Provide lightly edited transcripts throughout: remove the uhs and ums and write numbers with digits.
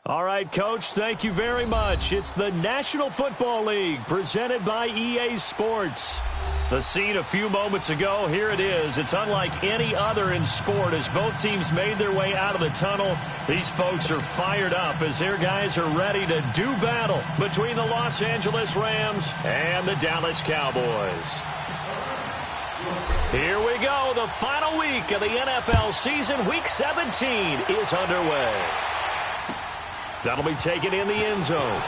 All right, Coach, thank you very much. It's the National Football League presented by EA Sports. The scene a few moments ago, here it is. It's unlike any other in sport as both teams made their way out of the tunnel. These folks are fired up as their guys are ready to do battle between the Los Angeles Rams and the Dallas Cowboys. Here we go. The final week of the NFL season, Week 17, is underway. That'll be taken in the end zone.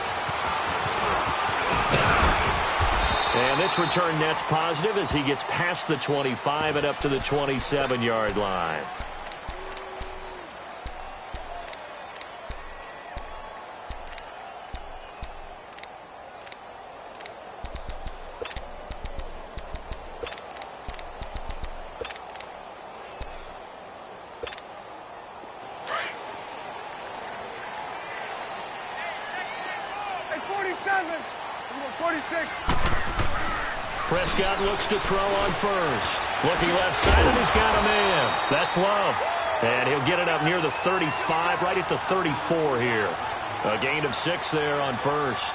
And this return net's positive as he gets past the 25 and up to the 27-yard line. Prescott looks to throw on first. Looking left side, and he's got a man. That's Love. And he'll get it up near the 35, right at the 34 here. A gain of 6 there on first.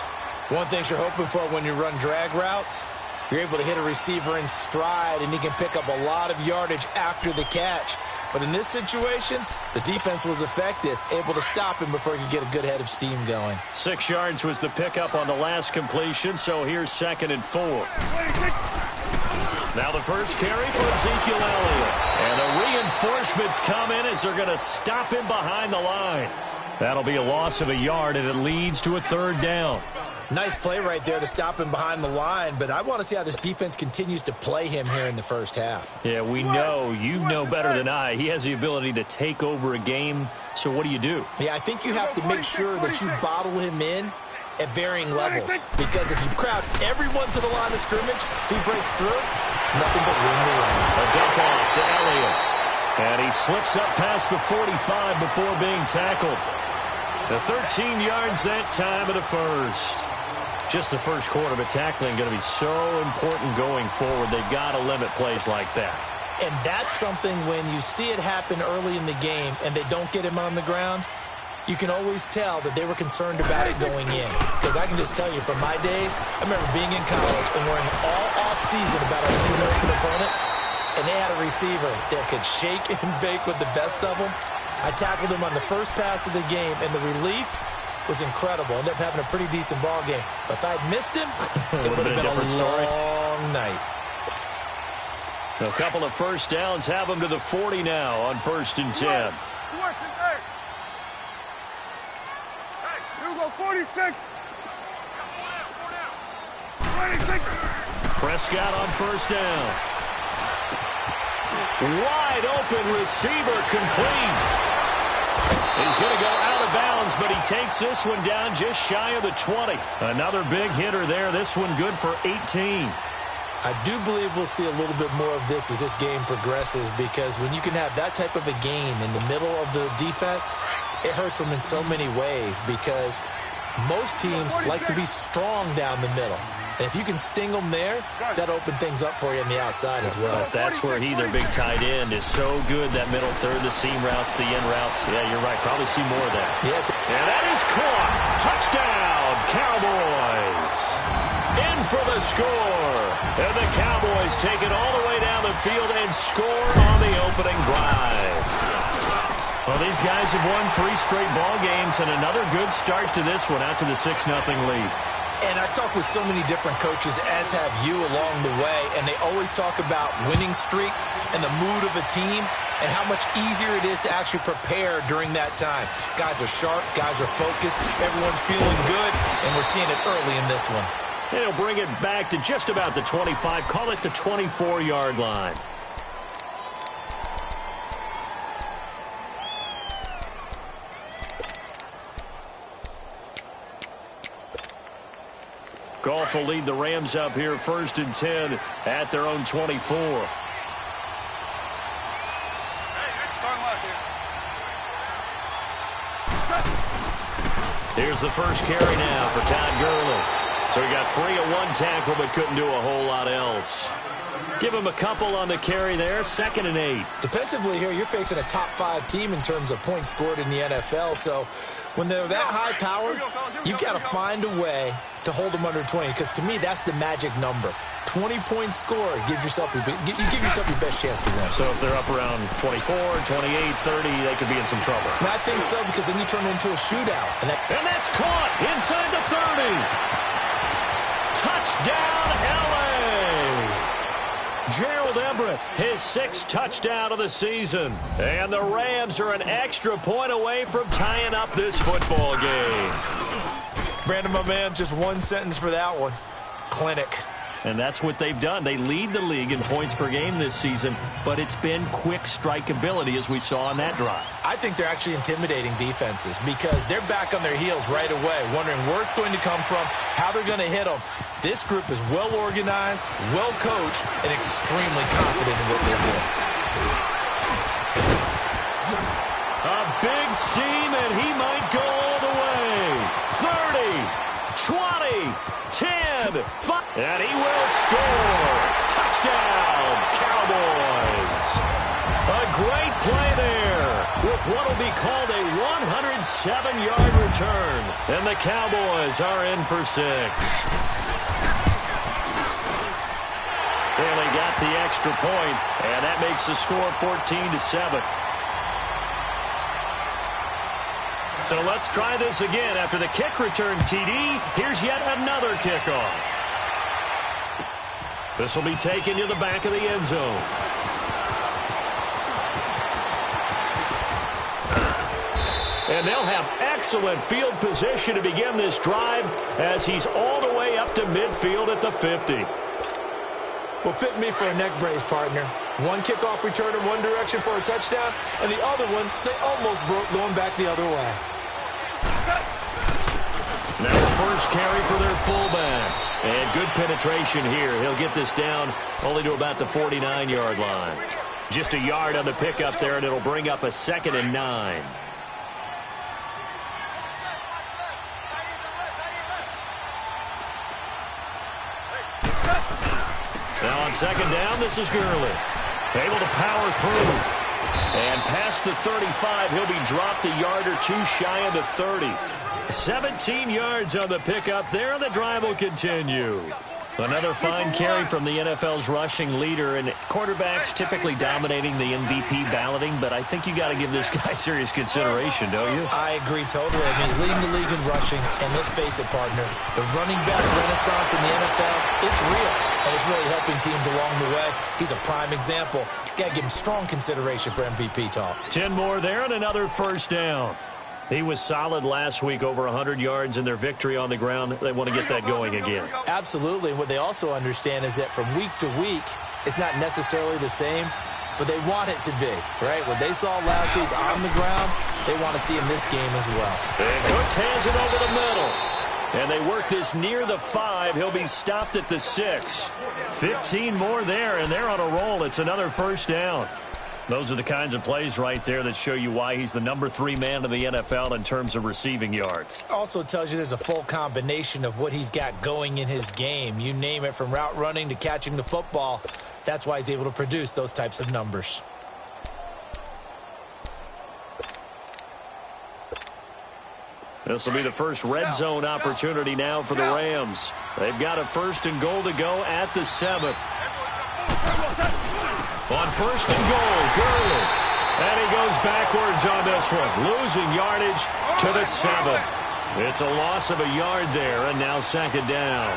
One thing you're hoping for when you run drag routes, you're able to hit a receiver in stride, and he can pick up a lot of yardage after the catch. But in this situation, the defense was effective, able to stop him before he could get a good head of steam going. 6 yards was the pickup on the last completion, so here's 2nd and 4. Now the first carry for Ezekiel Elliott. And the reinforcements come in as they're going to stop him behind the line. That'll be a loss of a yard, and it leads to a 3rd down. Nice play right there to stop him behind the line, but I want to see how this defense continues to play him here in the first half. Yeah, we know, you know better than I, he has the ability to take over a game, so what do you do? Yeah, I think you have to make sure that you bottle him in at varying levels, because if you crowd everyone to the line of scrimmage, if he breaks through, it's nothing but room to run. A dump off to Elliott, and he slips up past the 45 before being tackled. The 13 yards that time at a first. Just the first quarter, but tackling going to be so important going forward. They've got to limit plays like that. And that's something when you see it happen early in the game and they don't get him on the ground, you can always tell that they were concerned about it going in. Because I can just tell you from my days, I remember being in college and worrying all off-season about our season-open opponent, and they had a receiver that could shake and bake with the best of them. I tackled him on the first pass of the game, and the relief was incredible. Ended up having a pretty decent ball game. But if I'd missed him, it would have been a long night. A couple of first downs have them to the 40 now on 1st and 10. Hey, here we go, 46. 26. Prescott on 1st down. Wide open receiver complete. He's going to go out of bounds, but he takes this one down just shy of the 20. Another big hitter there. This one good for 18. I do believe we'll see a little bit more of this as this game progresses, because when you can have that type of a game in the middle of the defense, it hurts them in so many ways, because most teams like to be strong down the middle. And if you can sting them there, that'll open things up for you on the outside as well. That's where their big tight end, is so good, that middle third, the seam routes, the in routes. Yeah, you're right. Probably see more of that. Yeah, and that is caught. Touchdown, Cowboys. In for the score. And the Cowboys take it all the way down the field and score on the opening drive. Well, these guys have won 3 straight ball games, and another good start to this one, out to the 6-0 lead. And I've talked with so many different coaches, as have you, along the way, and they always talk about winning streaks and the mood of a team and how much easier it is to actually prepare during that time. Guys are sharp, guys are focused, everyone's feeling good, and we're seeing it early in this one. They'll bring it back to just about the 25, call it the 24-yard line. Goff will lead the Rams up here 1st and 10 at their own 24. Here's the first carry now for Todd Gurley. So he got free of one tackle but couldn't do a whole lot else. Give him a couple on the carry there, 2nd and 8. Defensively here, you're facing a top-5 team in terms of points scored in the NFL. So when they're that high-powered, you got to find a way to hold them under 20, because to me, that's the magic number. 20-point score, you give yourself your best chance to win. So if they're up around 24, 28, 30, they could be in some trouble. And I think so, because then you turn it into a shootout. And that's caught inside the 30. Touchdown, L.A. Gerald Everett, his 6th touchdown of the season. And the Rams are an extra point away from tying up this football game. Brandon, my man, just one sentence for that one. Clinic. And that's what they've done. They lead the league in points per game this season, but it's been quick strikeability as we saw on that drive. I think they're actually intimidating defenses because they're back on their heels right away, wondering where it's going to come from, how they're going to hit them. This group is well-organized, well-coached, and extremely confident in what they're doing. A big seam, and he might go all the way. 30, 20, 10, 5, and he will score. Touchdown, Cowboys. A great play there with what will be called a 107-yard return. And the Cowboys are in for 6. Well, they got the extra point, and that makes the score 14-7. So let's try this again. After the kick return TD, here's yet another kickoff. This will be taken to the back of the end zone. And they'll have excellent field position to begin this drive as he's all the way up to midfield at the 50. Well, fit me for a neck brace, partner. One kickoff return in one direction for a touchdown, and the other one, they almost broke going back the other way. Now the first carry for their fullback. And good penetration here. He'll get this down only to about the 49-yard line. Just a yard on the pickup there, and it'll bring up a 2nd and 9. Now on 2nd down, this is Gurley. Able to power through. And past the 35, he'll be dropped a yard or two shy of the 30. 17 yards on the pickup there, and the drive will continue. Another fine carry from the NFL's rushing leader, and quarterbacks typically dominating the MVP balloting, but I think you got to give this guy serious consideration, don't you? I agree totally. I mean, he's leading the league in rushing, and let's face it, partner, the running back renaissance in the NFL, it's real, and it's really helping teams along the way. He's a prime example. Got to give him strong consideration for MVP talk. 10 more there and another first down. He was solid last week, over 100 yards in their victory on the ground. They want to get that going again. Absolutely. And what they also understand is that from week to week, it's not necessarily the same, but they want it to be, right? What they saw last week on the ground, they want to see in this game as well. And Cooks hands it over the middle. And they work this near the 5. He'll be stopped at the 6. 15 more there, and they're on a roll. It's another first down. Those are the kinds of plays right there that show you why he's the number 3 man in the NFL in terms of receiving yards. Also tells you there's a full combination of what he's got going in his game. You name it, from route running to catching the football. That's why he's able to produce those types of numbers. This will be the first red zone opportunity now for the Rams. They've got a 1st and goal to go at the 7. On 1st and goal, Gurley. And he goes backwards on this one, losing yardage to the 7. It's a loss of a yard there, and now 2nd down.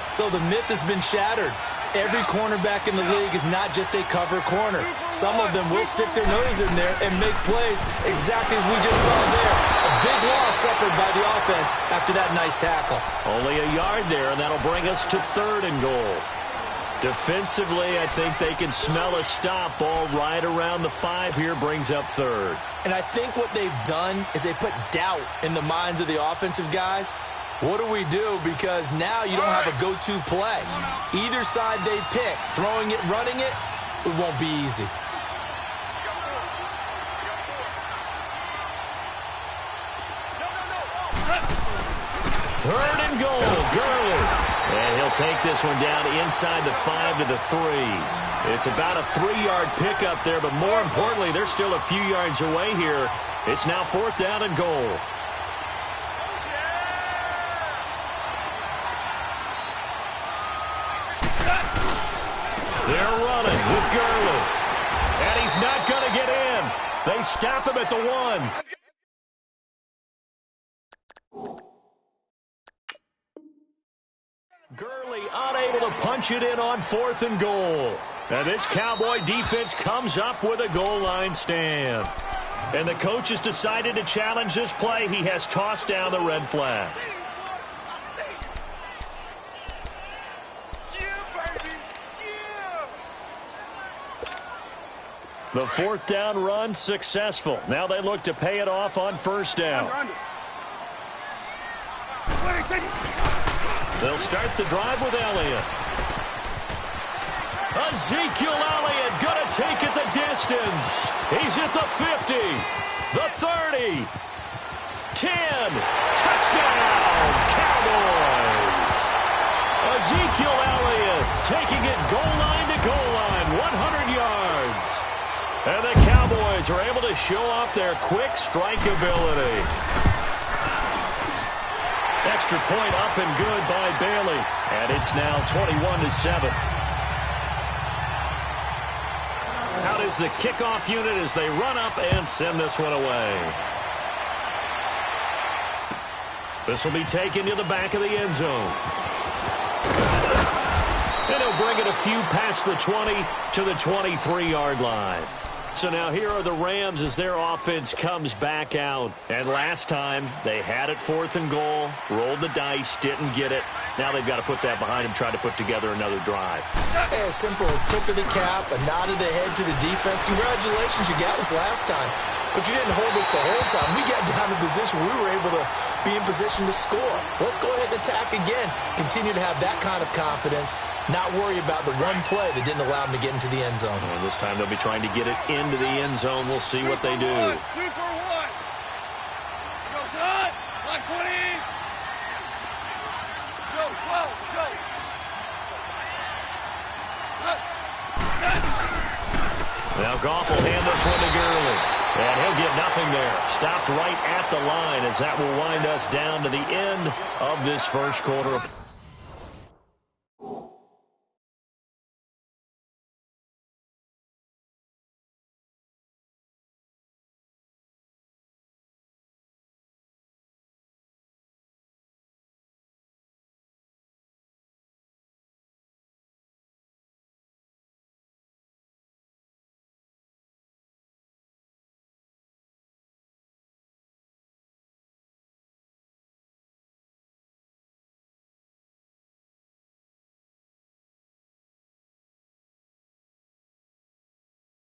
So the myth has been shattered. Every cornerback in the league is not just a cover corner. Some of them will stick their nose in there and make plays exactly as we just saw there. A big loss suffered by the offense after that nice tackle. Only a yard there, and that'll bring us to 3rd and goal. Defensively, I think they can smell a stop. Ball right around the 5 here, brings up 3rd. And I think what they've done is they put doubt in the minds of the offensive guys. What do we do? Because now you don't have a go-to play. Either side they pick, throwing it, running it, it won't be easy. Third and goal, Gurley. take this one down inside the 5 to the 3. It's about a 3-yard pickup there, but more importantly, they're still a few yards away here. It's now 4th down and goal. They're running with Gurley. And he's not going to get in. They stop him at the 1. Gurley unable to punch it in on 4th and goal. And this Cowboy defense comes up with a goal line stand. And the coach has decided to challenge this play. He has tossed down the red flag. The 4th down run successful. Now they look to pay it off on 1st down. They'll start the drive with Elliott. Ezekiel Elliott going to take it the distance. He's at the 50, the 30, 10. Touchdown, Cowboys. Ezekiel Elliott taking it goal line to goal line, 100 yards. And the Cowboys are able to show off their quick strike ability. Extra point up and good by Bailey. And it's now 21-7. Out is the kickoff unit as they run up and send this one away. This will be taken to the back of the end zone. And he'll bring it a few past the 20 to the 23-yard line. So now here are the Rams as their offense comes back out. And last time, they had it 4th and goal, rolled the dice, didn't get it. Now they've got to put that behind them, try to put together another drive. Hey, a simple tip of the cap, a nod of the head to the defense. Congratulations, you got us last time. But you didn't hold us the whole time. We got down to position. We were able to be in position to score. Let's go ahead and attack again. Continue to have that kind of confidence. Not worry about the one play that didn't allow them to get into the end zone. Well, this time they'll be trying to get it into the end zone. We'll see what they do. Super one. Go, son. Like 20. Go, 12. Go. Now Goff will hand this one to Gurley. And he'll get nothing there. Stopped right at the line as that will wind us down to the end of this first quarter.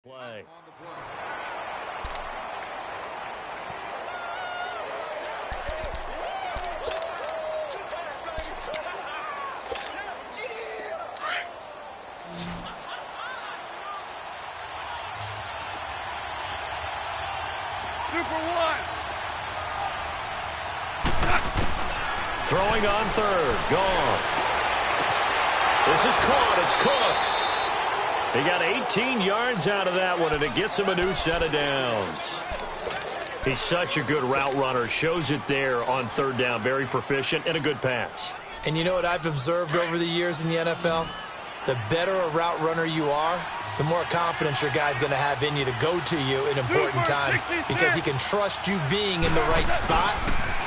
Play. Super one. Throwing on 3rd. Gone. This is caught. It's Cooks. He got 18 yards out of that one, and it gets him a new set of downs. He's such a good route runner. Shows it there on 3rd down. Very proficient and a good pass. And you know what I've observed over the years in the NFL? The better a route runner you are, the more confidence your guy's going to have in you to go to you in important times because he can trust you being in the right spot,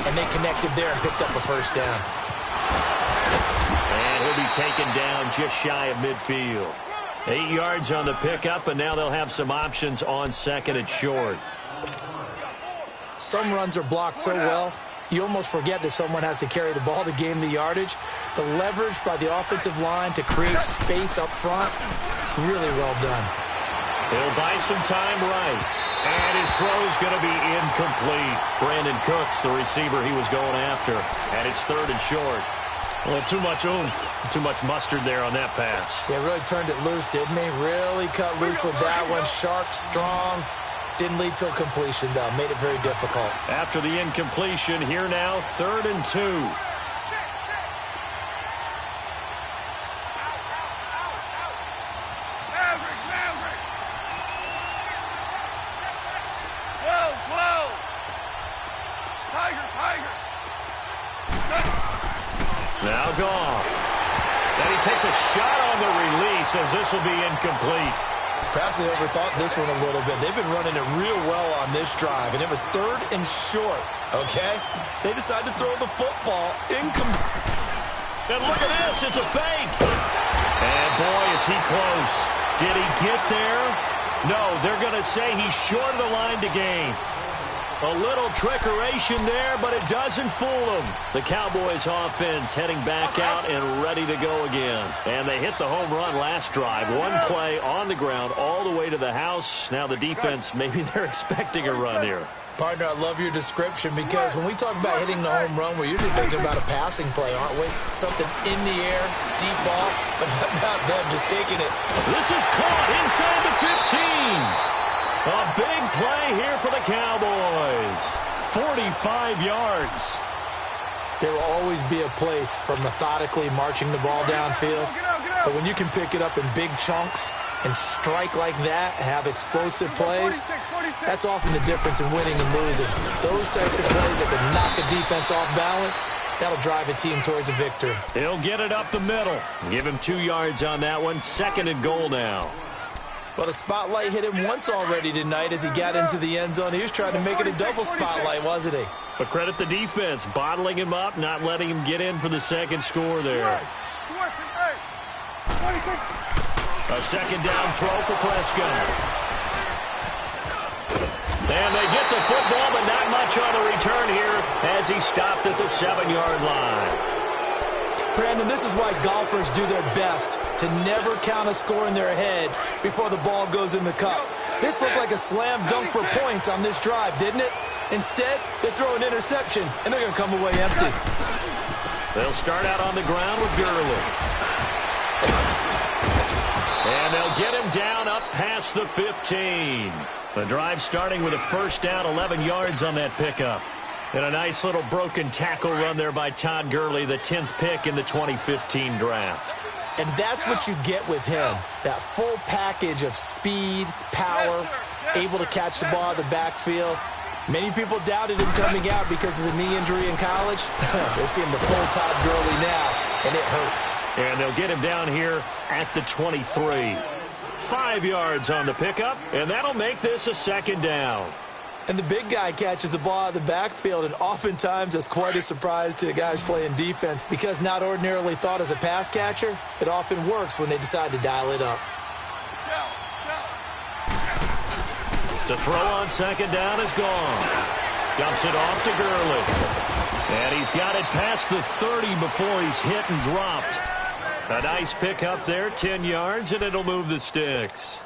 and they connected there and picked up a 1st down. And he'll be taken down just shy of midfield. 8 yards on the pickup, and now they'll have some options on 2nd and short. Some runs are blocked so well, you almost forget that someone has to carry the ball to gain the yardage. The leverage by the offensive line to create space up front, really well done. He'll buy some time right. And his throw's going to be incomplete. Brandon Cooks, the receiver he was going after. And it's 3rd and short. Well, too much oomph, too much mustard there on that pass. Yeah, really turned it loose, didn't he? Really cut loose with that one. Sharp, strong. Didn't lead to a completion, though. Made it very difficult. After the incompletion, here now, 3rd and 2. Tiger. Now Goff. And he takes a shot on the release as this will be incomplete. Perhaps they overthought this one a little bit. They've been running it real well on this drive, and it was 3rd and short, okay? They decided to throw the football incomplete. And look at this, it's a fake. And boy, is he close. Did he get there? No, they're going to say he's short of the line to gain. A little trickeration there, but it doesn't fool them. The Cowboys offense heading back out and ready to go again. And they hit the home run last drive. One play on the ground all the way to the house. Now the defense, maybe they're expecting a run here. Partner, I love your description because when we talk about hitting the home run, we're usually thinking about a passing play, aren't we? Something in the air, deep ball, but how about them just taking it? This is caught inside the 15. A big play here for the Cowboys. 45 yards. There will always be a place for methodically marching the ball downfield. But when you can pick it up in big chunks and strike like that, have explosive plays, that's often the difference in winning and losing. Those types of plays that can knock a defense off balance, that'll drive a team towards a victory. He'll get it up the middle. Give him 2 yards on that one. 2nd and goal now. Well, the spotlight hit him once already tonight as he got into the end zone. He was trying to make it a double spotlight, wasn't he? But credit the defense, bottling him up, not letting him get in for the second score there. A 2nd down throw for Prescott. And they get the football, but not much on the return here as he stopped at the 7-yard line. Brandon, this is why golfers do their best to never count a score in their head before the ball goes in the cup. This looked like a slam dunk for points on this drive, didn't it? Instead, they throw an interception, and they're going to come away empty. They'll start out on the ground with Gurley. And they'll get him down up past the 15. The drive starting with a 1st down, 11 yards on that pickup. And a nice little broken tackle run there by Todd Gurley, the 10th pick in the 2015 draft. And that's what you get with him, that full package of speed, power, able to catch the ball in the backfield. Many people doubted him coming out because of the knee injury in college. They're seeing the full Todd Gurley now, and it hurts. And they'll get him down here at the 23. 5 yards on the pickup, and that'll make this a 2nd down. And the big guy catches the ball out of the backfield, and oftentimes that's quite a surprise to the guys playing defense because not ordinarily thought as a pass catcher, it often works when they decide to dial it up. To throw on 2nd down is gone. Dumps it off to Gurley. And he's got it past the 30 before he's hit and dropped. A nice pick up there, 10 yards, and it'll move the sticks.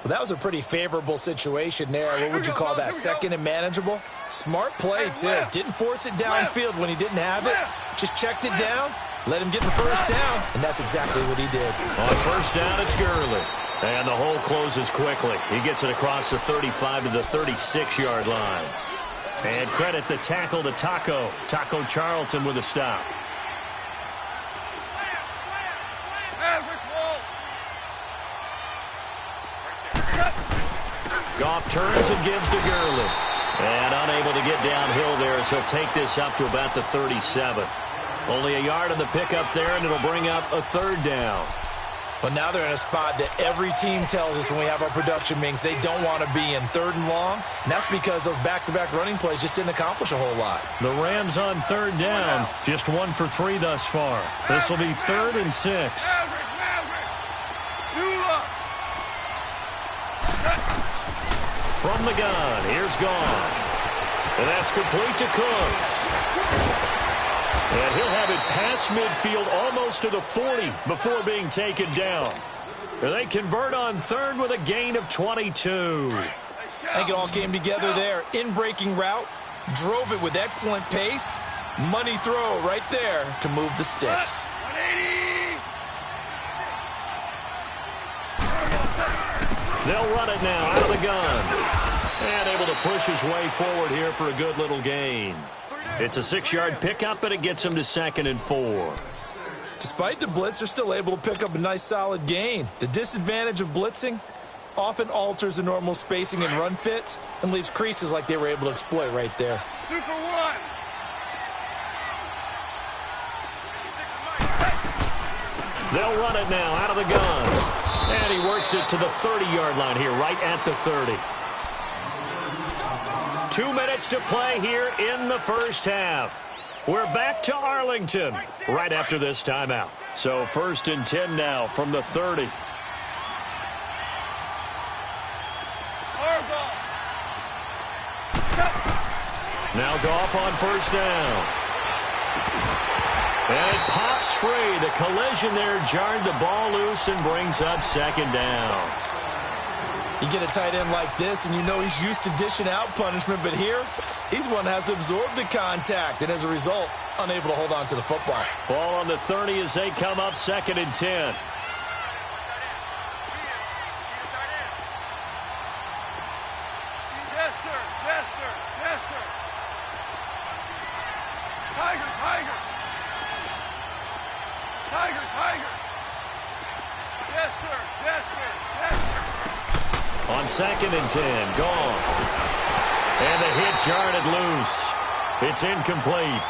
Well, that was a pretty favorable situation there. What would you call that, 2nd and manageable? Smart play, too. Didn't force it downfield when he didn't have it. Just checked it down, let him get the 1st down, and that's exactly what he did. On 1st down, it's Gurley. And the hole closes quickly. He gets it across the 35 to the 36-yard line. And credit the tackle to Taco. Taco Charlton with a stop. Goff turns and gives to Gurley. And unable to get downhill there, so he'll take this up to about the 37. Only a yard on the pickup there, and it'll bring up a 3rd down. But now they're in a spot that every team tells us when we have our production meetings they don't want to be in, 3rd and long. And that's because those back-to-back running plays just didn't accomplish a whole lot. The Rams on 3rd down, just 1 for 3 thus far. This will be 3rd and 6. From the gun, here's Goff. And that's complete to Cooks. And he'll have it past midfield almost to the 40 before being taken down. And they convert on 3rd with a gain of 22. I think it all came together there. In-breaking route, drove it with excellent pace. Money throw right there to move the sticks. They'll run it now out of the gun. And able to push his way forward here for a good little gain. It's a 6-yard pickup, and it gets him to 2nd and 4. Despite the blitz, they're still able to pick up a nice solid gain. The disadvantage of blitzing often alters the normal spacing and run fits and leaves creases like they were able to exploit right there. 2 for 1. They'll run it now out of the gun. And he works it to the 30-yard line here, right at the 30. 2 minutes to play here in the first half. We're back to Arlington right after this timeout. So 1st and 10 now from the 30. Now Goff on 1st down. And it pops free. The collision there jarred the ball loose and brings up 2nd down. You get a tight end like this, and you know he's used to dishing out punishment, but here, he's one that has to absorb the contact, and as a result, unable to hold on to the football. Ball on the 30 as they come up 2nd and 10. Yes, sir. Yes, sir. Yes, sir. Tiger, tiger. Tiger, tiger. Yes, sir. Yes, sir. Yes, sir. On 2nd and 10, gone. And the hit jarred it loose. It's incomplete.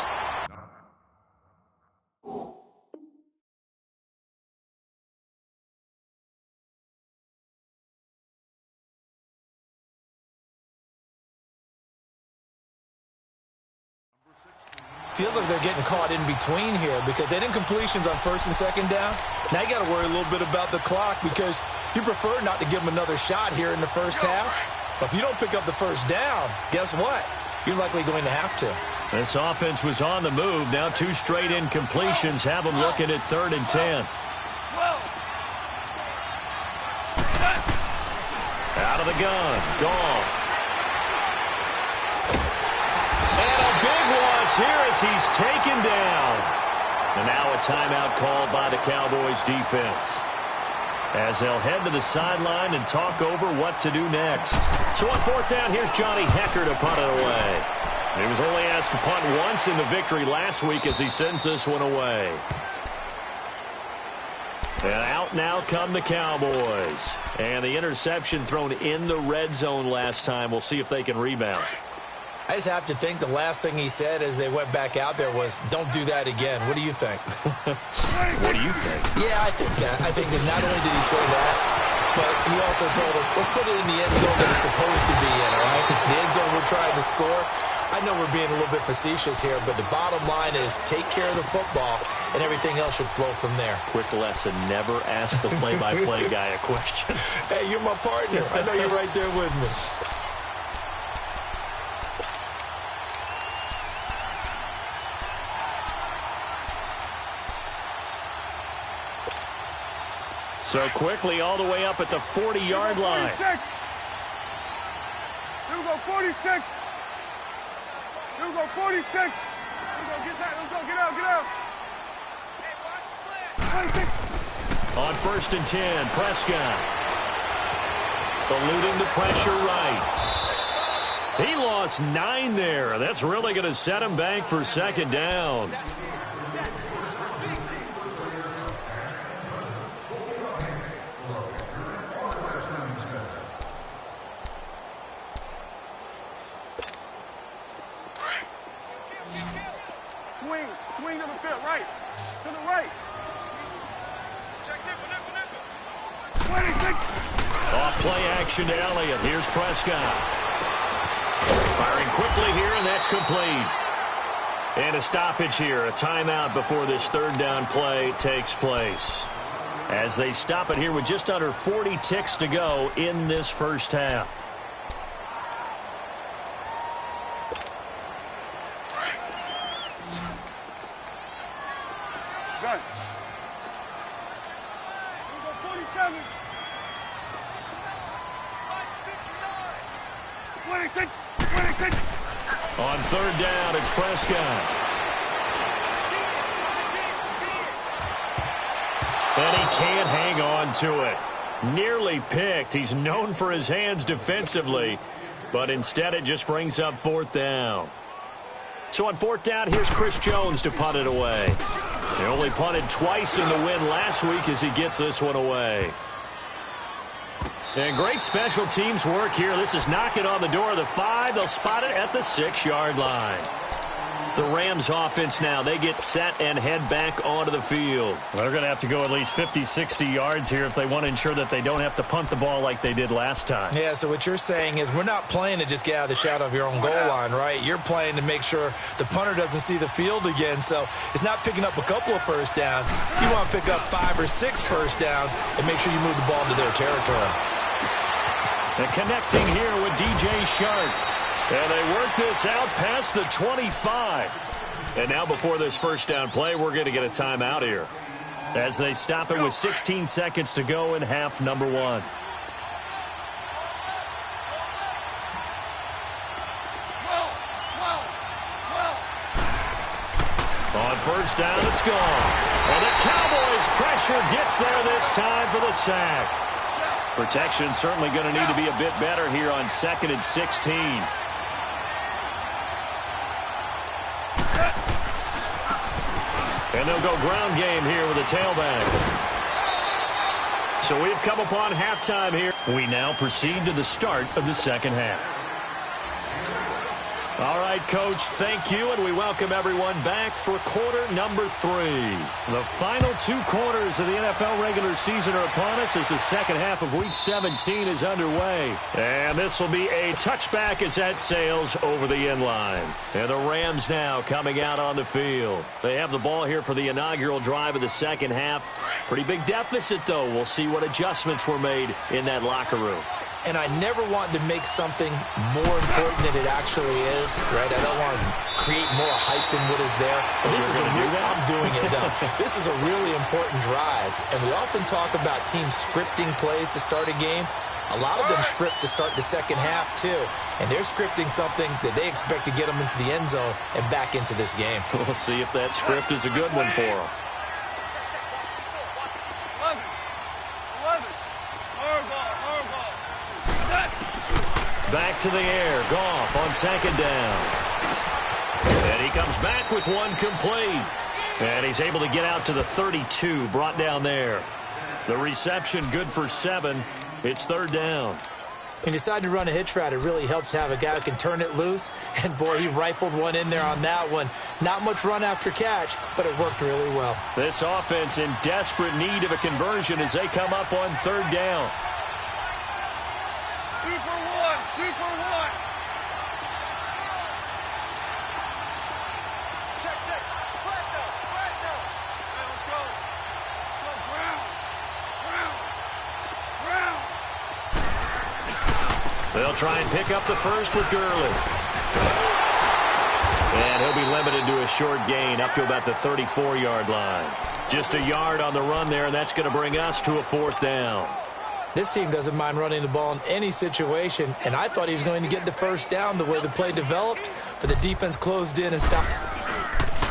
Feels like they're getting caught in between here because they didn't completions on 1st and 2nd down. Now you got to worry a little bit about the clock because you prefer not to give them another shot here in the first half. But if you don't pick up the 1st down, guess what? You're likely going to have to. This offense was on the move. Now 2 straight incompletions have them looking at 3rd and 10. Out of the gun. Gone. And a big loss here as he's taken down. And now a timeout called by the Cowboys defense, as they'll head to the sideline and talk over what to do next. So on 4th down, here's Johnny Hecker to punt it away. He was only asked to punt once in the victory last week as he sends this one away. And out now come the Cowboys. And the interception thrown in the red zone last time. We'll see if they can rebound. I just have to think the last thing he said as they went back out there was, don't do that again. What do you think? What do you think? Yeah, I think that. I think that not only did he say that, but he also told him, let's put it in the end zone that it's supposed to be in, all right? The end zone we're trying to score. I know we're being a little bit facetious here, but the bottom line is take care of the football, and everything else should flow from there. Quick lesson, never ask the play-by-play guy a question. Hey, you're my partner. I know you're right there with me. So quickly all the way up at the 40-yard line. 46. Here we go, 46. Here we go, 46. Here we go, get that. Let's go, get out, get out. Hey, watch the slip. 26. On 1st and 10, Prescott. Eluding the pressure right. He lost 9 there. That's really going to set him back for 2nd down. Swing to the field, right. To the right. Check nipple, nipple, nipple. 26. Off play action to Elliott. Here's Prescott. Firing quickly here, and that's complete. And a stoppage here, a timeout before this 3rd down play takes place, as they stop it here with just under 40 ticks to go in this first half. Good. Here we go, 47. 26. 26. On 3rd down, it's Prescott. And he can't hang on to it. Nearly picked. He's known for his hands defensively, but instead it just brings up 4th down. So on 4th down, here's Chris Jones to punt it away. He only punted twice in the win last week as he gets this one away. And great special teams work here. This is knocking on the door of the 5. They'll spot it at the 6-yard line. The Rams offense now, they get set and head back onto the field. They're going to have to go at least 50, 60 yards here if they want to ensure that they don't have to punt the ball like they did last time. Yeah, so what you're saying is we're not playing to just get out of the shadow of your own goal line, right? You're playing to make sure the punter doesn't see the field again. So it's not picking up a couple of first downs. You want to pick up 5 or 6 first downs and make sure you move the ball into their territory. And connecting here with DJ Shark. And they work this out past the 25. And now before this first down play, we're going to get a timeout here as they stop it with 16 seconds to go in half number 1. On first down, it's gone. And the Cowboys' pressure gets there this time for the sack. Protection certainly going to need to be a bit better here on 2nd and 16. And they'll go ground game here with a tailback. So we've come upon halftime here. We now proceed to the start of the second half. All right, Coach, thank you, and we welcome everyone back for quarter number 3. The final 2 quarters of the NFL regular season are upon us as the second half of Week 17 is underway. And this will be a touchback as that sails over the end line. And the Rams now coming out on the field. They have the ball here for the inaugural drive of the second half. Pretty big deficit, though. We'll see what adjustments were made in that locker room. And I never want to make something more important than it actually is, right? I don't want to create more hype than what is there. But this is I'm doing it, though. This is a really important drive. And we often talk about teams scripting plays to start a game. A lot of them script to start the second half, too. And they're scripting something that they expect to get them into the end zone and back into this game. We'll see if that script is a good one for them. Back to the air. Goff on second down. And he comes back with one complete. And he's able to get out to the 32, brought down there. The reception good for 7. It's third down. He decided to run a hitch route. It really helps to have a guy who can turn it loose. And, boy, he rifled one in there on that one. Not much run after catch, but it worked really well. This offense in desperate need of a conversion as they come up on third down. Super one. Check. Spread now. Hey, let's go. Ground. They'll try and pick up the first with Gurley. And he'll be limited to a short gain up to about the 34-yard line. Just a yard on the run there, and that's going to bring us to a fourth down. This team doesn't mind running the ball in any situation, and I thought he was going to get the first down the way the play developed, but the defense closed in and stopped.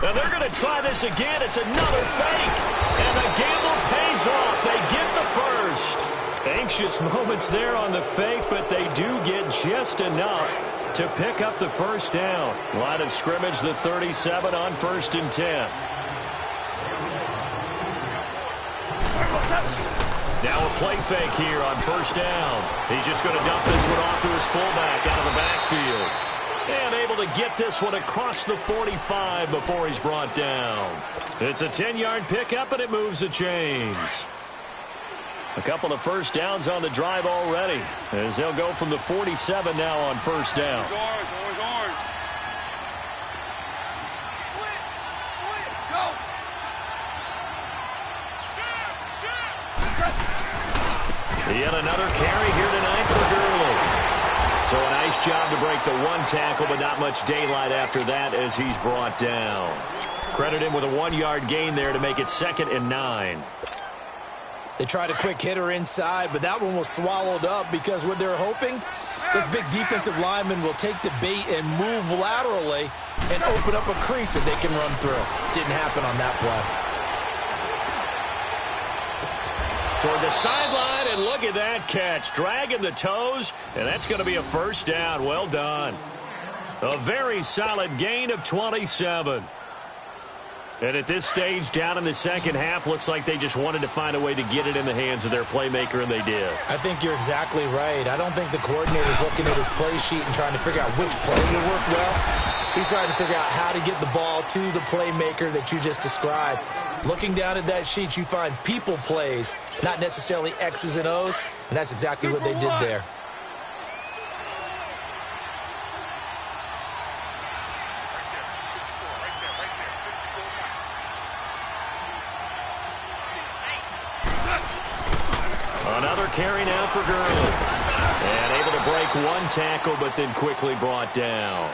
Now they're going to try this again. It's another fake, and the gamble pays off. They get the first. Anxious moments there on the fake, but they do get just enough to pick up the first down. Line of scrimmage, the 37 on 1st and 10. Now a play fake here on first down. He's just going to dump this one off to his fullback out of the backfield. And able to get this one across the 45 before he's brought down. It's a 10-yard pickup, and it moves the chains. A couple of first downs on the drive already, as they'll go from the 47 now on first down. Orange. Switch. Go. Yet another carry here tonight for Gurley. So a nice job to break the one tackle, but not much daylight after that as he's brought down. Credit him with a 1-yard gain there to make it 2nd and 9. They tried a quick hitter inside, but that one was swallowed up because what they're hoping, this big defensive lineman will take the bait and move laterally and open up a crease that they can run through. Didn't happen on that play. Toward the sideline, and look at that catch. Dragging the toes, and that's going to be a first down. Well done. A very solid gain of 27. And at this stage, down in the second half, looks like they just wanted to find a way to get it in the hands of their playmaker, and they did. I think you're exactly right. I don't think the coordinator's looking at his play sheet and trying to figure out which play will work well. He's trying to figure out how to get the ball to the playmaker that you just described. Looking down at that sheet, you find people plays, not necessarily X's and O's, and that's exactly what they did there. Another carry now for Gurley. And able to break one tackle, but then quickly brought down.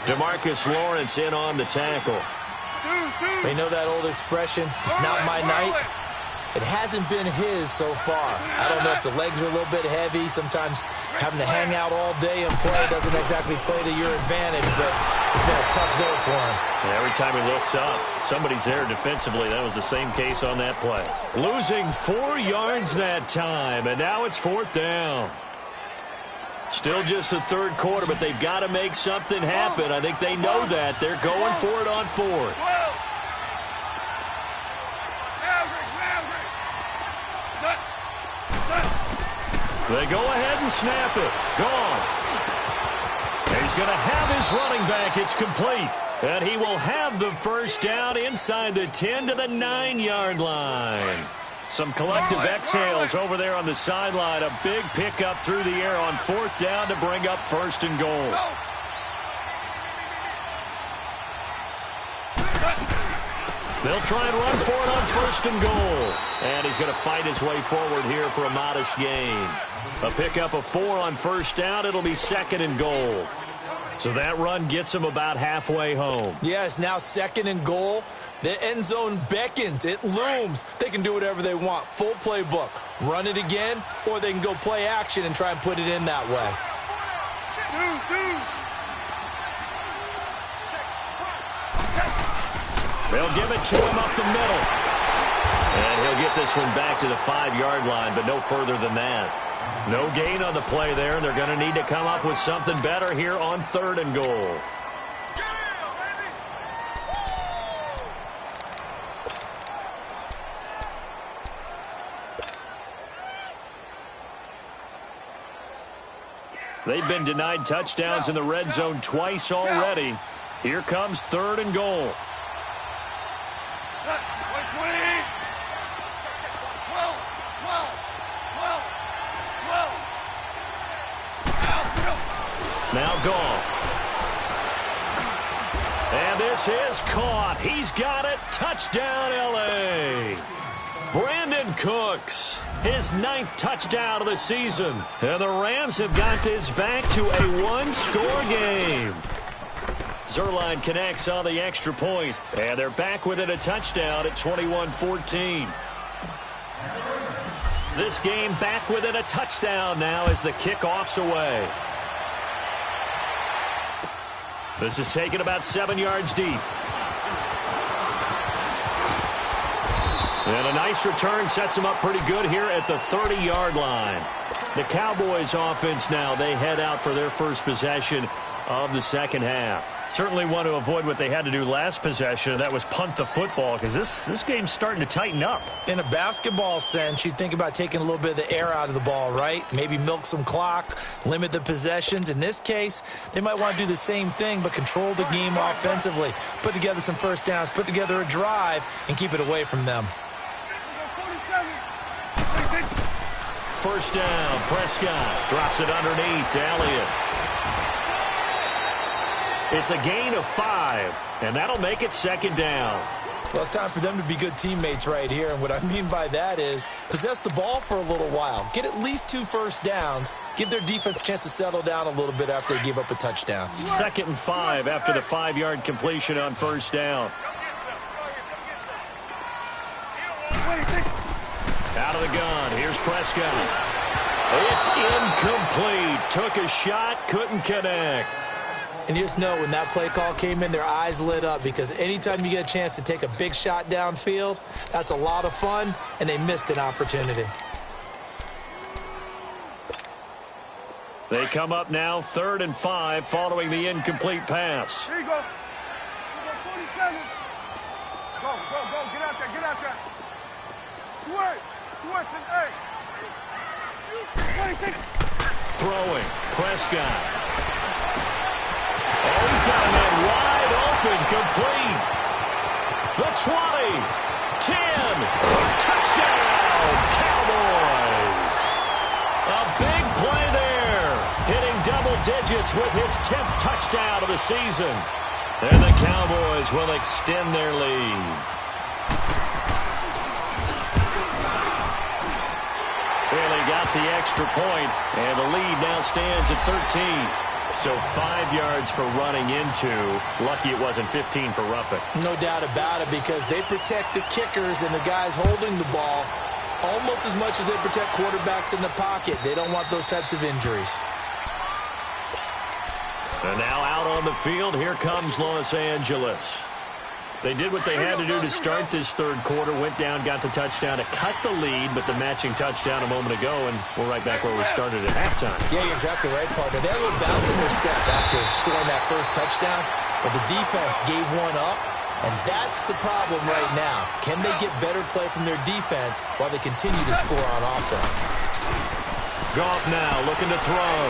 DeMarcus Lawrence in on the tackle. They know that old expression, it's not my night. It hasn't been his so far. I don't know if the legs are a little bit heavy. Sometimes having to hang out all day and play doesn't exactly play to your advantage, but it's been a tough go for him. And every time he looks up, somebody's there defensively. That was the same case on that play. Losing 4 yards that time, and now it's 4th down. Still just the third quarter, but they've got to make something happen. I think they know that. They're going for it on 4th. They go ahead and snap it. Gone. He's going to have his running back. It's complete. And he will have the first down inside the 10 to the 9-yard line. Some collective exhales over there on the sideline. A big pickup through the air on 4th down to bring up 1st and goal. They'll try and run for it on 1st and goal. And he's going to fight his way forward here for a modest gain. A pickup of 4 on 1st down. It'll be 2nd and goal. So that run gets him about halfway home. Yeah, it's now 2nd and goal. The end zone beckons. It looms. They can do whatever they want. Full playbook. Run it again, or they can go play action and try and put it in that way. They'll give it to him up the middle. And he'll get this one back to the 5-yard line, but no further than that. No gain on the play there, and they're going to need to come up with something better here on 3rd and goal. They've been denied touchdowns in the red zone twice already. Here comes 3rd and goal. Now gone. And this is caught. He's got it. Touchdown, L.A. Brandon Cooks, his 9th touchdown of the season. And the Rams have got this back to a 1-score game. Zerline connects on the extra point. And they're back within a touchdown at 21-14. This game back within a touchdown now as the kickoff's away. This is taken about 7 yards deep. And a nice return sets them up pretty good here at the 30-yard line. The Cowboys offense now, they head out for their first possession of the second half. Certainly want to avoid what they had to do last possession, and that was punt the football, because this game's starting to tighten up. In a basketball sense, you think about taking a little bit of the air out of the ball, right? Maybe milk some clock, limit the possessions. In this case, they might want to do the same thing, but control the game offensively. Put together some first downs, put together a drive, and keep it away from them. First down, Prescott drops it underneath to Elliott. It's a gain of 5, and that'll make it 2nd down. Well, it's time for them to be good teammates right here, and what I mean by that is possess the ball for a little while. Get at least 2 first downs. Give their defense a chance to settle down a little bit after they give up a touchdown. 2nd and 5 after the 5-yard completion on first down. Out of the gun, here's Prescott. It's incomplete. Took a shot, couldn't connect. And you just know when that play call came in, their eyes lit up, because anytime you get a chance to take a big shot downfield, that's a lot of fun, and they missed an opportunity. They come up now 3rd and 5 following the incomplete pass. Here you go. 47. Go. Get out there. Switch and eight. Throwing. Prescott. Oh, he's got a man wide open, complete. The 20, 10, touchdown, Cowboys. A big play there, hitting double digits with his 10th touchdown of the season. And the Cowboys will extend their lead. Really got the extra point, and the lead now stands at 13. So 5 yards for running into. Lucky it wasn't 15 for roughing. No doubt about it, because they protect the kickers and the guys holding the ball almost as much as they protect quarterbacks in the pocket. They don't want those types of injuries. And now out on the field, here comes Los Angeles. They did what they had to do to start this third quarter, went down, got the touchdown to cut the lead, but the matching touchdown a moment ago, and we're right back where we started at halftime. Yeah, you're exactly right, partner. They had a little bounce in their step after scoring that first touchdown, but the defense gave one up, and that's the problem right now. Can they get better play from their defense while they continue to score on offense? Goff now looking to throw.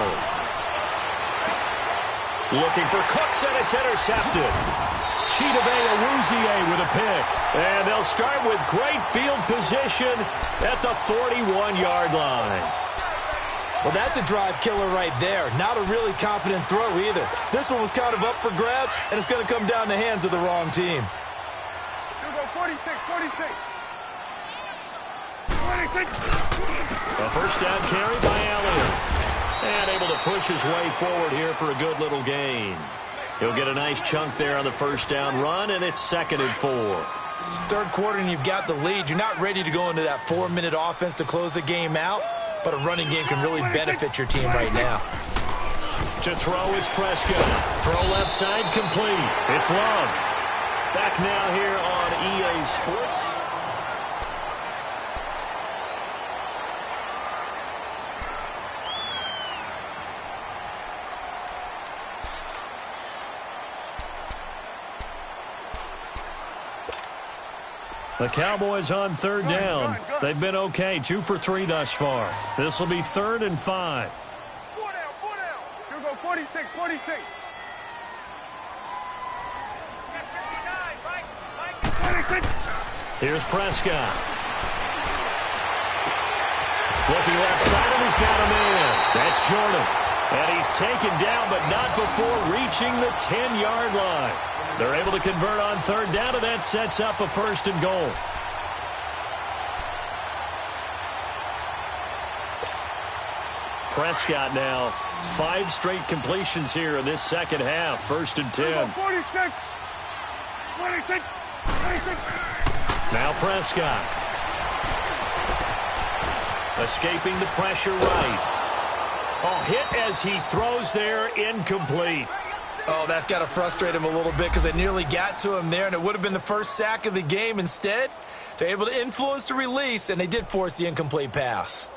Looking for Cooks, and it's intercepted. Chidobe with a pick. And they'll start with great field position at the 41-yard line. Well, that's a drive killer right there. Not a really confident throw either. This one was kind of up for grabs, and it's going to come down the hands of the wrong team. You go 46. A first down carry by Elliott. And able to push his way forward here for a good little gain. He'll get a nice chunk there on the first down run, and it's 2nd and 4. Third quarter, and you've got the lead. You're not ready to go into that 4-minute offense to close the game out, but a running game can really benefit your team right now. To throw is Prescott. Throw left side complete. It's Love. Back now here on EA Sports. The Cowboys on third down. They've been okay, 2 for 3 thus far. This will be 3rd and 5. 4 down. You go 46. Here's Prescott. Looking left side, and he's got a man. That's Jordan. And he's taken down, but not before reaching the 10-yard line. They're able to convert on third down, and that sets up a 1st and goal. Prescott now, 5 straight completions here in this second half. 1st and 10. 46. Now Prescott. Escaping the pressure right. Oh, hit as he throws there, incomplete. Oh, that's got to frustrate him a little bit because they nearly got to him there, and it would have been the first sack of the game. Instead, they're able to influence the release, and they did force the incomplete pass.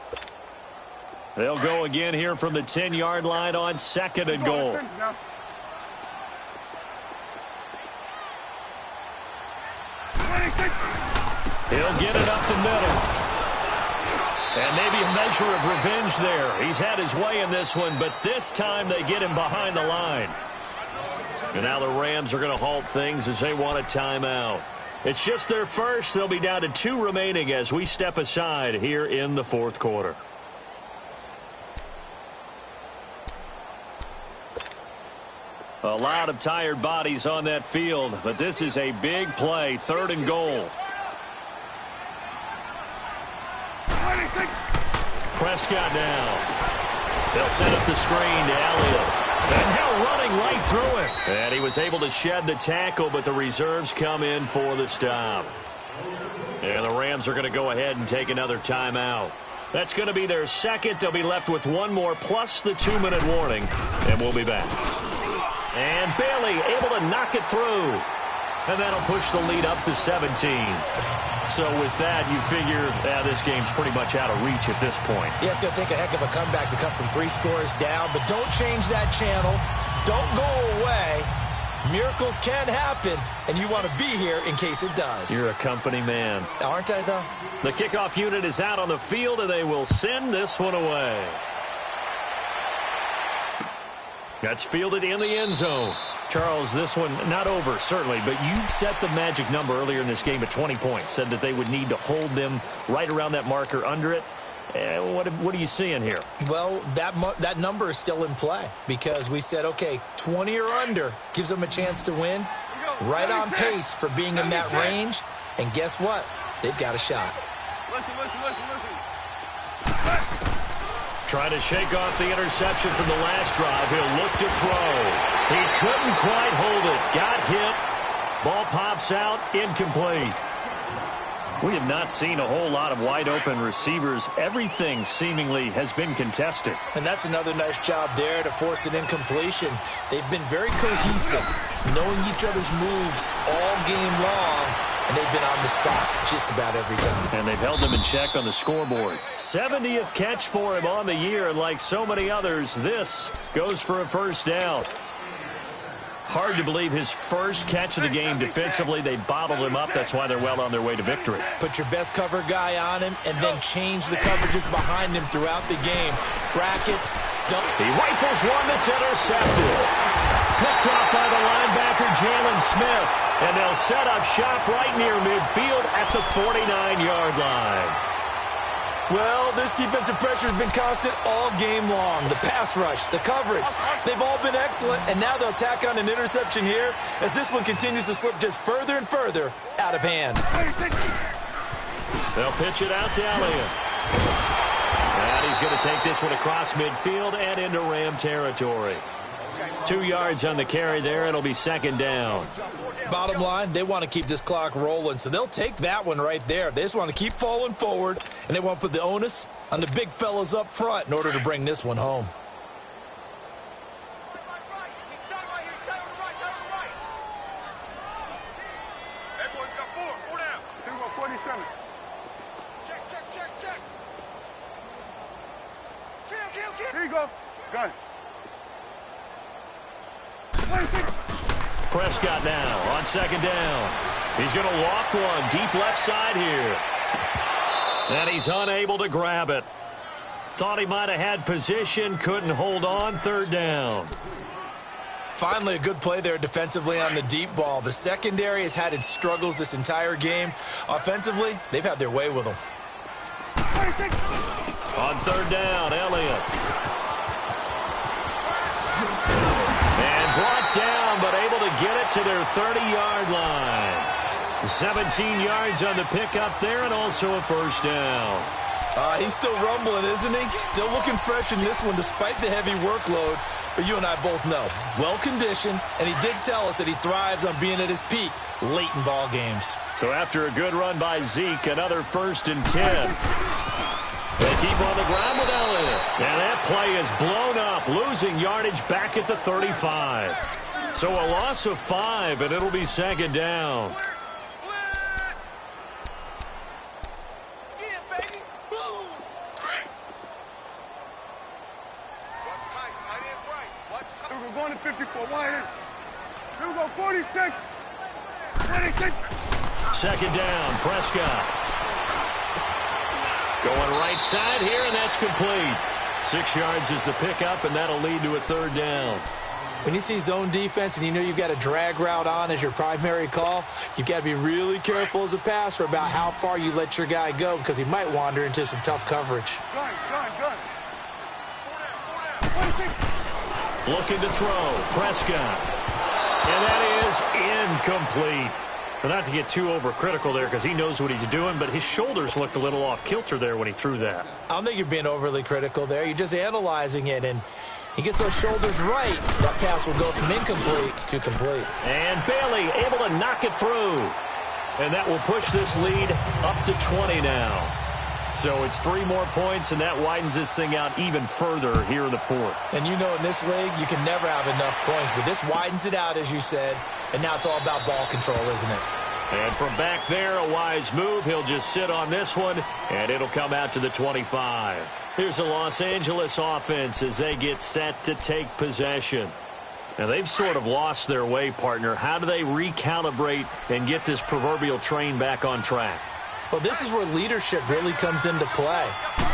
They'll go again here from the 10-yard line on 2nd and goal. He'll get it up the middle. And maybe a measure of revenge there. He's had his way in this one, but this time they get him behind the line. And now the Rams are going to halt things as they want a timeout. It's just their first. They'll be down to 2 remaining as we step aside here in the 4th quarter. A lot of tired bodies on that field, but this is a big play. 3rd and goal. Prescott now. They'll set up the screen to Elliott. And now running right through it. And he was able to shed the tackle, but the reserves come in for the stop. And the Rams are going to go ahead and take another timeout. That's going to be their 2nd. They'll be left with 1 more plus the 2-minute warning. And we'll be back. And Bailey able to knock it through. And that'll push the lead up to 17. So with that, you figure this game's pretty much out of reach at this point. Yeah, it's going to take a heck of a comeback to come from 3 scores down, but don't change that channel. Don't go away. Miracles can happen, and you want to be here in case it does. You're a company man. Aren't I, though? The kickoff unit is out on the field, and they will send this one away. That's fielded in the end zone. Charles, this one not over, certainly, but you set the magic number earlier in this game at 20 points, said that they would need to hold them right around that marker under it. What are you seeing here? Well, that number is still in play because we said, okay, 20 or under gives them a chance to win. Right on pace for being in that range. And guess what? They've got a shot. Listen. Trying to shake off the interception from the last drive. He'll look to throw. He couldn't quite hold it. Got hit. Ball pops out. Incomplete. We have not seen a whole lot of wide-open receivers. Everything seemingly has been contested. And that's another nice job there to force an incompletion. They've been very cohesive, knowing each other's moves all game long, and they've been on the spot just about every time. And they've held them in check on the scoreboard. 70th catch for him on the year, and like so many others, this goes for a first down. Hard to believe his first catch of the game defensively. They bottled him up. That's why they're well on their way to victory. Put your best cover guy on him and then change the coverages behind him throughout the game. Brackets, he rifles one that's intercepted. Picked off by the linebacker, Jalen Smith. And they'll set up shop right near midfield at the 49-yard line. Well, this defensive pressure has been constant all game long. The pass rush, the coverage, they've all been excellent, and now they'll tack on an interception here as this one continues to slip just further and further out of hand. They'll pitch it out to Elliott. And he's going to take this one across midfield and into Ram territory. 2 yards on the carry there. It'll be second down. Bottom line, they want to keep this clock rolling, so they'll take that one right there. They just want to keep falling forward, and they want to put the onus on the big fellas up front in order to bring this one home. Everyone's got four down. Here we go, 47. Check. Kill. Here you go. Gun. Prescott now on second down. He's going to loft one deep left side here. And he's unable to grab it. Thought he might have had position, couldn't hold on, third down. Finally, a good play there defensively on the deep ball. The secondary has had its struggles this entire game. Offensively, they've had their way with them. On third down, Elliott. And brought down, but able to get it to their 30-yard line. 17 yards on the pickup there, and also a first down. He's still rumbling, isn't he? Still looking fresh in this one despite the heavy workload. But you and I both know, well-conditioned, and he did tell us that he thrives on being at his peak late in ball games. So after a good run by Zeke, another 1st and 10. They keep on the ground with Elliott. And that play is blown up, losing yardage back at the 35. So a loss of 5, and it'll be second down. We're going to 54. Wide. Here we go, 46. 26. Second down, Prescott. Going right side here, and that's complete. 6 yards is the pickup, and that'll lead to a third down. When you see zone defense and you know you've got a drag route on as your primary call, you've got to be really careful as a passer about how far you let your guy go because he might wander into some tough coverage. Gun. Looking to throw, Prescott. And that is incomplete. Well, not to get too overcritical there because he knows what he's doing, but his shoulders looked a little off kilter there when he threw that. I don't think you're being overly critical there. You're just analyzing it, and he gets those shoulders right. That pass will go from incomplete to complete. And Bailey able to knock it through. And that will push this lead up to 20 now. So it's 3 more points, and that widens this thing out even further here in the 4th. And you know in this league, you can never have enough points, but this widens it out, as you said, and now it's all about ball control, isn't it? And from back there, a wise move. He'll just sit on this one, and it'll come out to the 25. Here's the Los Angeles offense as they get set to take possession. And they've sort of lost their way, partner. How do they recalibrate and get this proverbial train back on track? Well, this is where leadership really comes into play.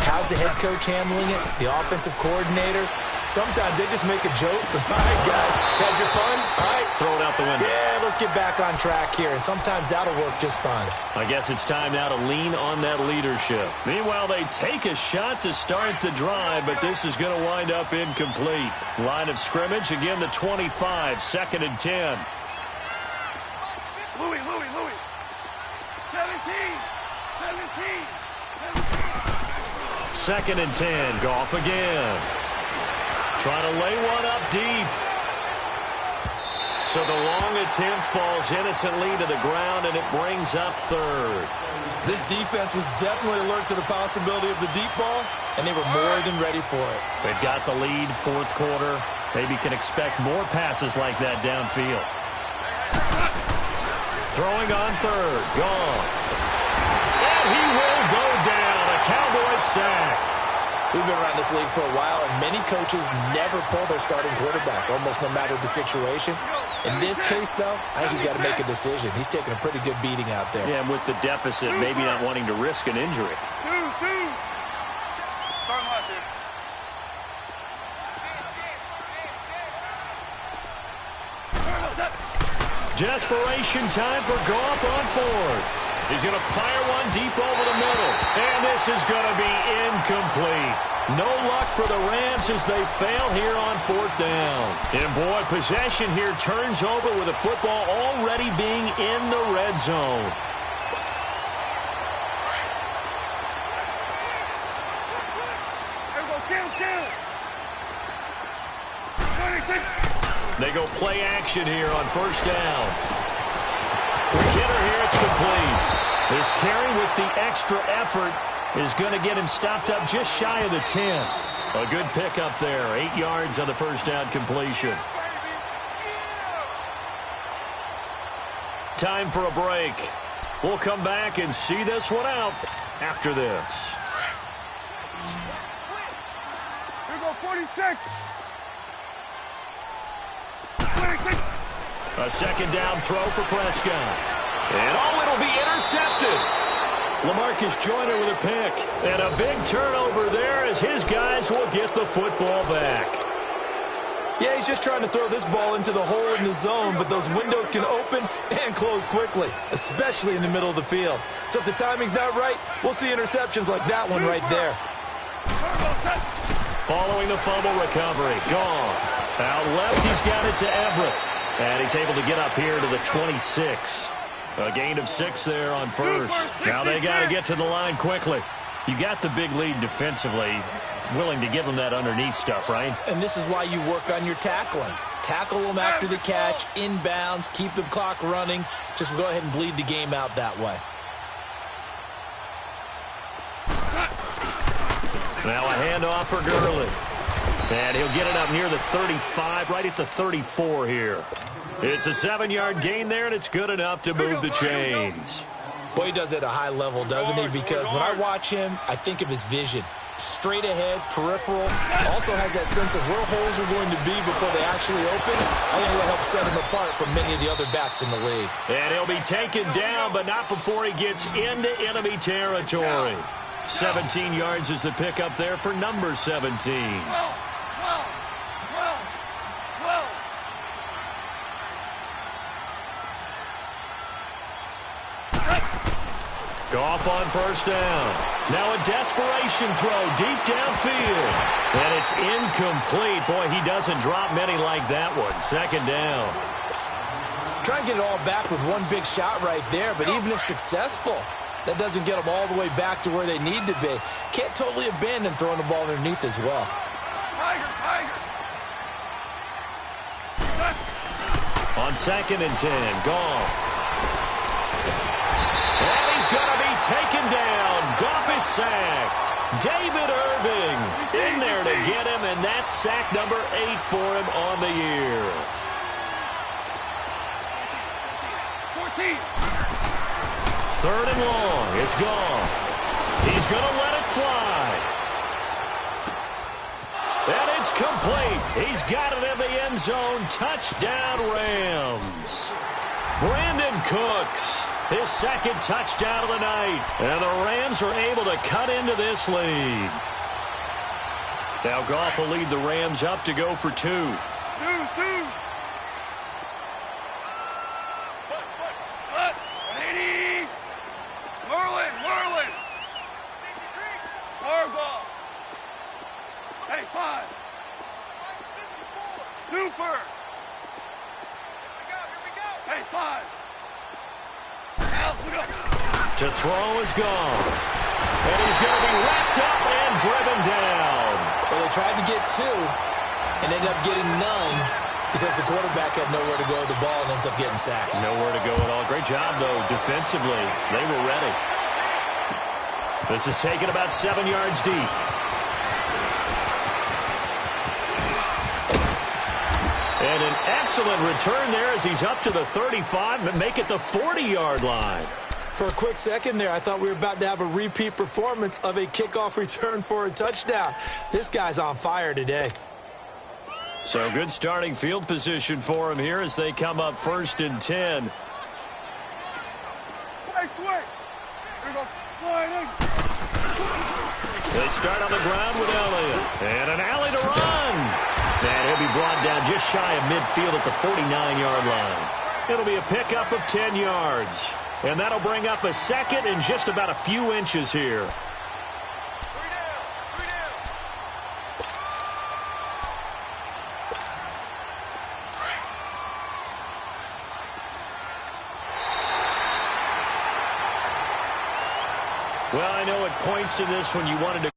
How's the head coach handling it? The offensive coordinator? Sometimes they just make a joke. All right, guys, had your fun? All right. Throw it out the window. Yeah, let's get back on track here, and sometimes that'll work just fine. I guess it's time now to lean on that leadership. Meanwhile, they take a shot to start the drive, but this is going to wind up incomplete. Line of scrimmage, again, the 25, 2nd and 10. Louis. 17. 2nd and 10. Goff again. Trying to lay one up deep. So the long attempt falls innocently to the ground, and it brings up 3rd. This defense was definitely alert to the possibility of the deep ball, and they were more than ready for it. They've got the lead, 4th quarter. Maybe can expect more passes like that downfield. Throwing on 3rd. Goff. And he will go down. A Cowboy sack. We've been around this league for a while, and many coaches never pull their starting quarterback, almost no matter the situation. In this case, though, I think he's got to make a decision. He's taking a pretty good beating out there. Yeah, and with the deficit, maybe not wanting to risk an injury. Starting left here. Desperation time for Goff on 4th. He's going to fire one deep over the middle. And this is going to be incomplete. No luck for the Rams as they fail here on 4th down. And boy, possession here turns over with the football already being in the red zone. They go play action here on 1st down. Hitter here, it's complete. This carry with the extra effort is going to get him stopped up just shy of the 10. A good pickup there. 8 yards on the 1st down completion. Time for a break. We'll come back and see this one out after this. Here go 46. A 2nd down throw for Prescott. And it'll be intercepted. LaMarcus Joyner with a pick. And a big turnover there as his guys will get the football back. Yeah, he's just trying to throw this ball into the hole in the zone, but those windows can open and close quickly, especially in the middle of the field. So if the timing's not right, we'll see interceptions like that one right there. Following the fumble recovery, Goff. Out left, he's got it to Everett. And he's able to get up here to the 26. A gain of 6 there on 1st. Now they got to get to the line quickly. You got the big lead defensively. Willing to give them that underneath stuff, right? And this is why you work on your tackling. Tackle them after the catch, inbounds, keep the clock running. Just go ahead and bleed the game out that way. Now a handoff for Gurley. And he'll get it up near the 35, right at the 34 here. It's a 7-yard gain there, and it's good enough to move the chains. Boy, he does it at a high level, doesn't he? Because when I watch him, I think of his vision. Straight ahead, peripheral. Also has that sense of where holes are going to be before they actually open. I think it'll help set him apart from many of the other backs in the league. And he'll be taken down, but not before he gets into enemy territory. 17 yards is the pickup there for number 17. 12. Goff on 1st down. Now a desperation throw deep downfield. And it's incomplete. Boy, he doesn't drop many like that one. 2nd down. Try and get it all back with one big shot right there, but even if successful, that doesn't get them all the way back to where they need to be. Can't totally abandon throwing the ball underneath as well. On 2nd and 10, Goff. And he's going to be taken down. Goff is sacked. David Irving in there to get him, and that's sack number 8 for him on the year. 14. 3rd and long. It's Goff. He's going to let it fly. And it's complete. He's got it in the end zone. Touchdown, Rams. Brandon Cooks, his second touchdown of the night. And the Rams are able to cut into this lead. Now Goff will lead the Rams up to go for two. Two. Merlin. Harbaugh. Hey, 5. Super. Here we go. Hey, 5. To throw is gone. And he's going to be wrapped up and driven down. Well, they tried to get 2 and ended up getting none because the quarterback had nowhere to go with the ball and ends up getting sacked. Nowhere to go at all. Great job, though, defensively. They were ready. This is taken about 7 yards deep. And an excellent return there as he's up to the 35, but make it the 40-yard line. For a quick second there, I thought we were about to have a repeat performance of a kickoff return for a touchdown. This guy's on fire today. So good starting field position for him here as they come up 1st and 10. Hey, switch. Here we go. They start on the ground with Elliott. And an alley to run. And he'll be brought down just shy of midfield at the 49-yard line. It'll be a pickup of 10 yards. And that'll bring up a second and just about a few inches here. Well, I know at points in this when you wanted to